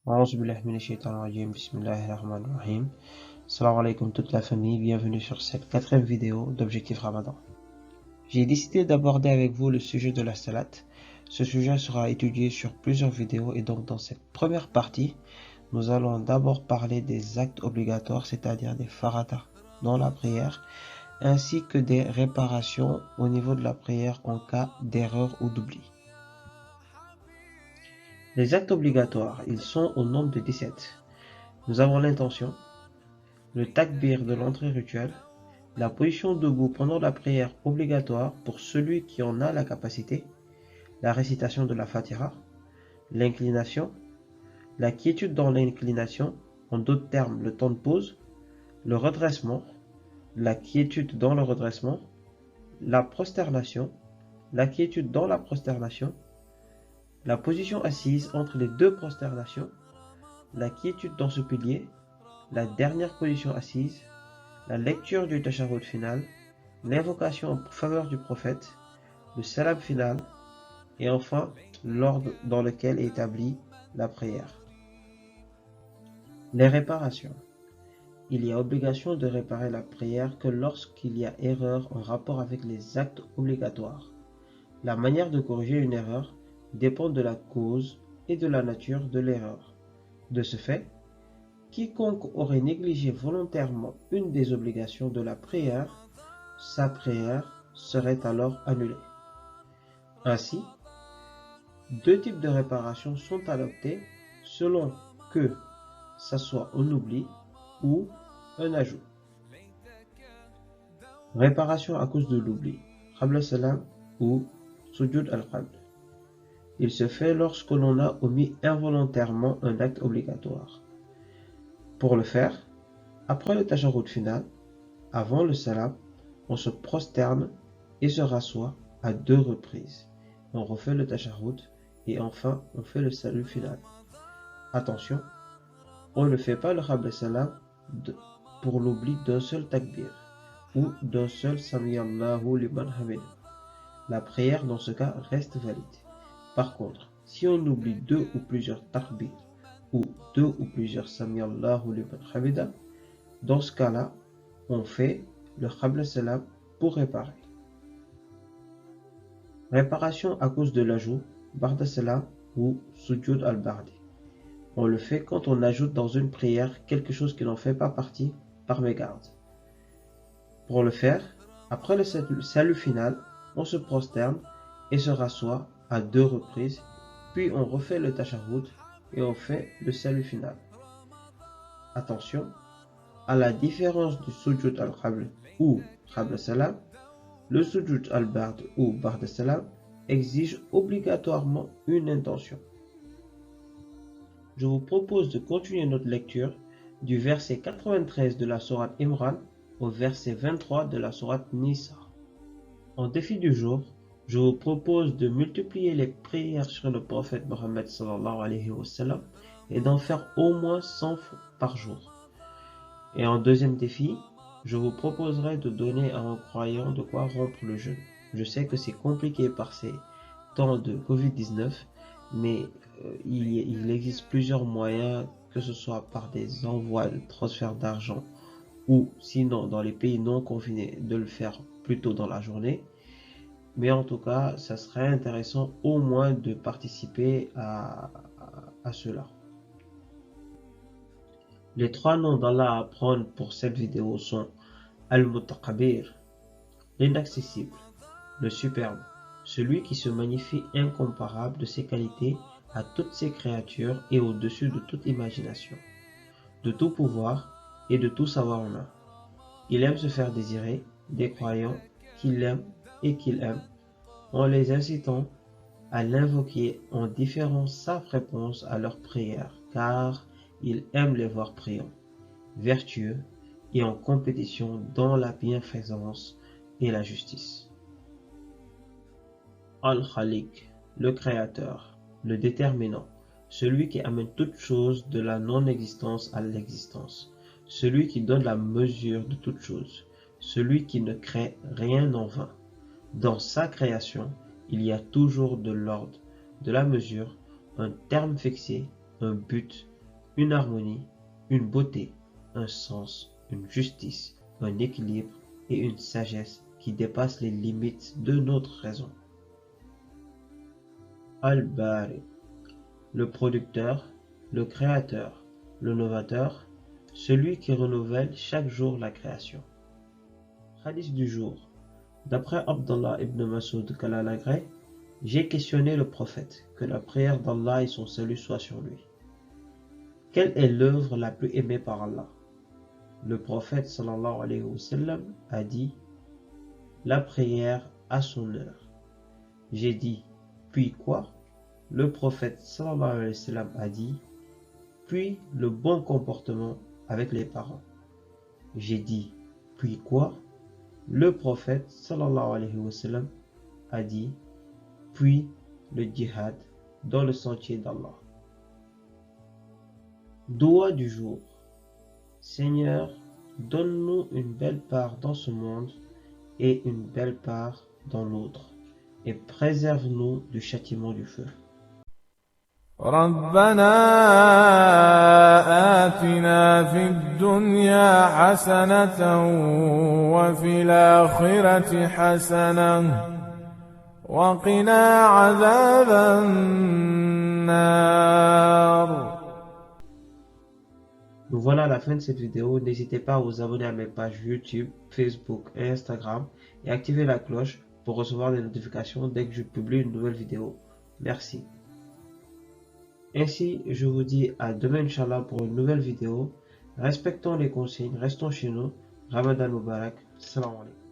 A'udhu billahi minash shaitanir rajim. Bismillahir rahmanir rahim. Salam alaikum toute la famille, bienvenue sur cette quatrième vidéo d'Objectif Ramadan. J'ai décidé d'aborder avec vous le sujet de la salat. Ce sujet sera étudié sur plusieurs vidéos et donc dans cette première partie, nous allons d'abord parler des actes obligatoires, c'est-à-dire des farata dans la prière, ainsi que des réparations au niveau de la prière en cas d'erreur ou d'oubli. Les actes obligatoires, ils sont au nombre de 17. Nous avons l'intention, le takbir de l'entrée rituelle, la position debout pendant la prière obligatoire pour celui qui en a la capacité, la récitation de la Fatiha, l'inclination, la quiétude dans l'inclination, en d'autres termes le temps de pause, le redressement, la quiétude dans le redressement, la prosternation, la quiétude dans la prosternation, la position assise entre les deux prosternations, la quiétude dans ce pilier, la dernière position assise, la lecture du tashahhud final, l'invocation en faveur du prophète, le salam final, et enfin l'ordre dans lequel est établie la prière. Les réparations. Il y a obligation de réparer la prière que lorsqu'il y a erreur en rapport avec les actes obligatoires. La manière de corriger une erreur dépend de la cause et de la nature de l'erreur. De ce fait, quiconque aurait négligé volontairement une des obligations de la prière, sa prière serait alors annulée. Ainsi, deux types de réparations sont adoptés selon que ça soit un oubli ou un ajout. Réparation à cause de l'oubli, qabla salam ou sujud al-qabl. Il se fait lorsque l'on a omis involontairement un acte obligatoire. Pour le faire, après le tashahhud final, avant le salam, on se prosterne et se rassoit à 2 reprises. On refait le tashahhud et enfin on fait le salut final. Attention, on ne fait pas le qabla salam pour l'oubli d'un seul takbir ou d'un seul sami Allahu liman hamida. La prière dans ce cas reste valide. Par contre, si on oublie 2 ou plusieurs takbir ou 2 ou plusieurs sami Allahu liman hamida, dans ce cas-là, on fait le qabla salam pour réparer. Réparation à cause de l'ajout, ba'da salam ou sujud al-ba'di. On le fait quand on ajoute dans une prière quelque chose qui n'en fait pas partie par mégarde. Pour le faire, après le salut final, on se prosterne et se rassoit à 2 reprises, puis on refait le tashahhud et on fait le salut final. Attention, à la différence du sujud al-qabl ou qabla salam, le sujud al-ba'd ou ba'da salam exige obligatoirement une intention. Je vous propose de continuer notre lecture du verset 93 de la sourate Imran au verset 23 de la sourate Nisa. En défi du jour, je vous propose de multiplier les prières sur le prophète Mohammed sallallahu alayhi wa sallam et d'en faire au moins 100 par jour. Et en deuxième défi, je vous proposerai de donner à un croyant de quoi rompre le jeûne. Je sais que c'est compliqué par ces temps de Covid-19, mais il existe plusieurs moyens, que ce soit par des envois de transfert d'argent ou sinon dans les pays non confinés de le faire plus tôt dans la journée. Mais en tout cas, ça serait intéressant au moins de participer à cela. Les 3 noms d'Allah à apprendre pour cette vidéo sont Al-Mutaqabir, l'inaccessible, le superbe, celui qui se magnifie incomparable de ses qualités à toutes ses créatures et au-dessus de toute imagination, de tout pouvoir et de tout savoir humain. Il aime se faire désirer des croyants qu'il aime et qu'il aime, en les incitant à l'invoquer en différant sa réponse à leurs prières, car il aime les voir priants, vertueux et en compétition dans la bienfaisance et la justice. Al-Khaliq, le créateur, le déterminant, celui qui amène toute chose de la non-existence à l'existence, celui qui donne la mesure de toute chose, celui qui ne crée rien en vain. Dans sa création, il y a toujours de l'ordre, de la mesure, un terme fixé, un but, une harmonie, une beauté, un sens, une justice, un équilibre et une sagesse qui dépassent les limites de notre raison. Al-Bari, le producteur, le créateur, le novateur, celui qui renouvelle chaque jour la création. Hadith du jour. D'après Abdallah ibn Masoud Kalalagré, j'ai questionné le prophète, que la prière d'Allah et son salut soient sur lui. Quelle est l'œuvre la plus aimée par Allah? Le prophète sallallahu alayhi wa sallam a dit: la prière à son heure. J'ai dit: puis quoi? Le prophète sallallahu alayhi wa sallam a dit: puis le bon comportement avec les parents. J'ai dit: puis quoi? Le prophète sallallahu alayhi wa sallam a dit: puis le djihad dans le sentier d'Allah. Doua du jour. Seigneur, donne-nous une belle part dans ce monde et une belle part dans l'autre, et préserve-nous du châtiment du feu. ربنا آتنا في الدنيا حسنة وفي الآخرة حسنة وقنا عذاب النار. Nous voilà à la fin de cette vidéo. N'hésitez pas à vous abonner à mes pages YouTube, Facebook et Instagram et activer la cloche pour recevoir des notifications dès que je publie une nouvelle vidéo. Merci. Ainsi, je vous dis à demain Inch'Allah pour une nouvelle vidéo. Respectons les consignes, restons chez nous. Ramadan Mubarak. Salam alaikum.